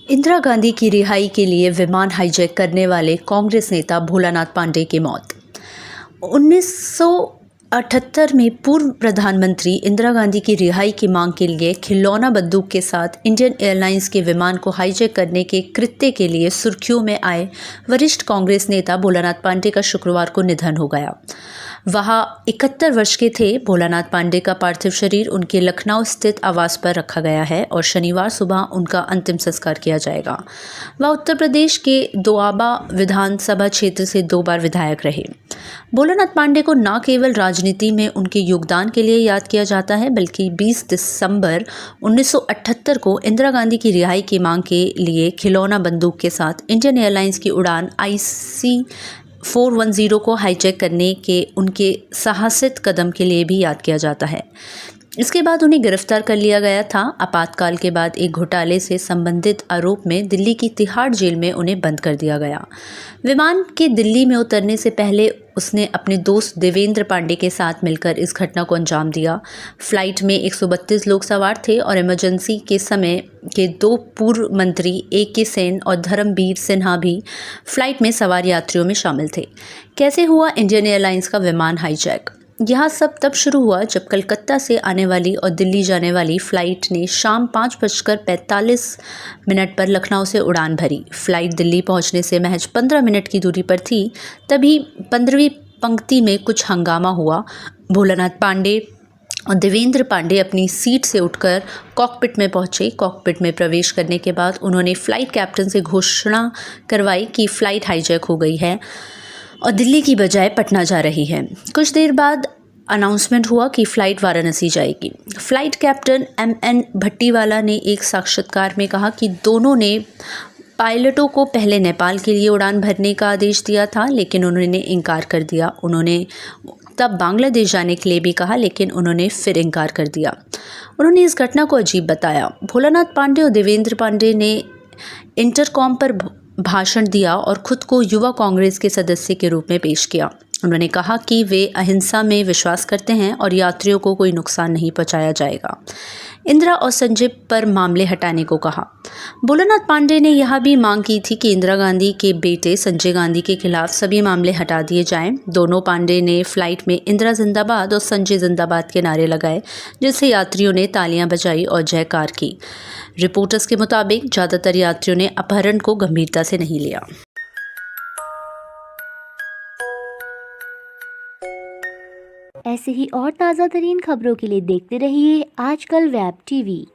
इंदिरा गांधी की रिहाई के लिए विमान हाईजैक करने वाले कांग्रेस नेता भोलानाथ पांडे की मौत। 1978 में पूर्व प्रधानमंत्री इंदिरा गांधी की रिहाई की मांग के लिए खिलौना बंदूक के साथ इंडियन एयरलाइंस के विमान को हाईजैक करने के कृत्य के लिए सुर्खियों में आए वरिष्ठ कांग्रेस नेता भोलानाथ पांडे का शुक्रवार को निधन हो गया। वह 71 वर्ष के थे। भोलानाथ पांडे का पार्थिव शरीर उनके लखनऊ स्थित आवास पर रखा गया है और शनिवार सुबह उनका अंतिम संस्कार किया जाएगा। वह उत्तर प्रदेश के दोआबा विधानसभा क्षेत्र से 2 बार विधायक रहे। भोलानाथ पांडे को न केवल राजनीति में उनके योगदान के लिए याद किया जाता है, बल्कि 20 दिसंबर 1978 को इंदिरा गांधी की रिहाई की मांग के लिए खिलौना बंदूक के साथ इंडियन एयरलाइंस की उड़ान IC-410 को हाईजैक करने के उनके साहसिक कदम के लिए भी याद किया जाता है। इसके बाद उन्हें गिरफ्तार कर लिया गया था। आपातकाल के बाद एक घोटाले से संबंधित आरोप में दिल्ली की तिहाड़ जेल में उन्हें बंद कर दिया गया। विमान के दिल्ली में उतरने से पहले उसने अपने दोस्त देवेंद्र पांडे के साथ मिलकर इस घटना को अंजाम दिया। फ्लाइट में 132 लोग सवार थे और इमरजेंसी के समय के 2 पूर्व मंत्री AK सेन और धर्मबीर सिन्हा भी फ्लाइट में सवार यात्रियों में शामिल थे। कैसे हुआ इंडियन एयरलाइंस का विमान हाईजैक? यह सब तब शुरू हुआ जब कलकत्ता से आने वाली और दिल्ली जाने वाली फ़्लाइट ने शाम 5:45 पर लखनऊ से उड़ान भरी। फ़्लाइट दिल्ली पहुंचने से महज 15 मिनट की दूरी पर थी। तभी 15वीं पंक्ति में कुछ हंगामा हुआ। भोलानाथ पांडे और देवेंद्र पांडे अपनी सीट से उठकर कॉकपिट में पहुंचे। कॉकपिट में प्रवेश करने के बाद उन्होंने फ़्लाइट कैप्टन से घोषणा करवाई कि फ़्लाइट हाईजैक हो गई है और दिल्ली की बजाय पटना जा रही है। कुछ देर बाद अनाउंसमेंट हुआ कि फ़्लाइट वाराणसी जाएगी। फ़्लाइट कैप्टन MN भट्टीवाला ने एक साक्षात्कार में कहा कि दोनों ने पायलटों को पहले नेपाल के लिए उड़ान भरने का आदेश दिया था, लेकिन उन्होंने इनकार कर दिया। उन्होंने तब बांग्लादेश जाने के लिए भी कहा, लेकिन उन्होंने फिर इनकार कर दिया। उन्होंने इस घटना को अजीब बताया। भोलानाथ पांडे और देवेंद्र पांडे ने इंटरकॉम पर भाषण दिया और खुद को युवा कांग्रेस के सदस्य के रूप में पेश किया। उन्होंने कहा कि वे अहिंसा में विश्वास करते हैं और यात्रियों को कोई नुकसान नहीं पहुंचाया जाएगा। इंदिरा और संजय पर मामले हटाने को कहा। भोलानाथ पांडे ने यह भी मांग की थी कि इंदिरा गांधी के बेटे संजय गांधी के खिलाफ सभी मामले हटा दिए जाएं। दोनों पांडे ने फ्लाइट में इंदिरा जिंदाबाद और संजय जिंदाबाद के नारे लगाए, जिससे यात्रियों ने तालियां बजाई और जयकार की। रिपोर्टर्स के मुताबिक ज़्यादातर यात्रियों ने अपहरण को गंभीरता से नहीं लिया। ऐसे ही और ताज़ा तरीन खबरों के लिए देखते रहिए आजकल वेब TV।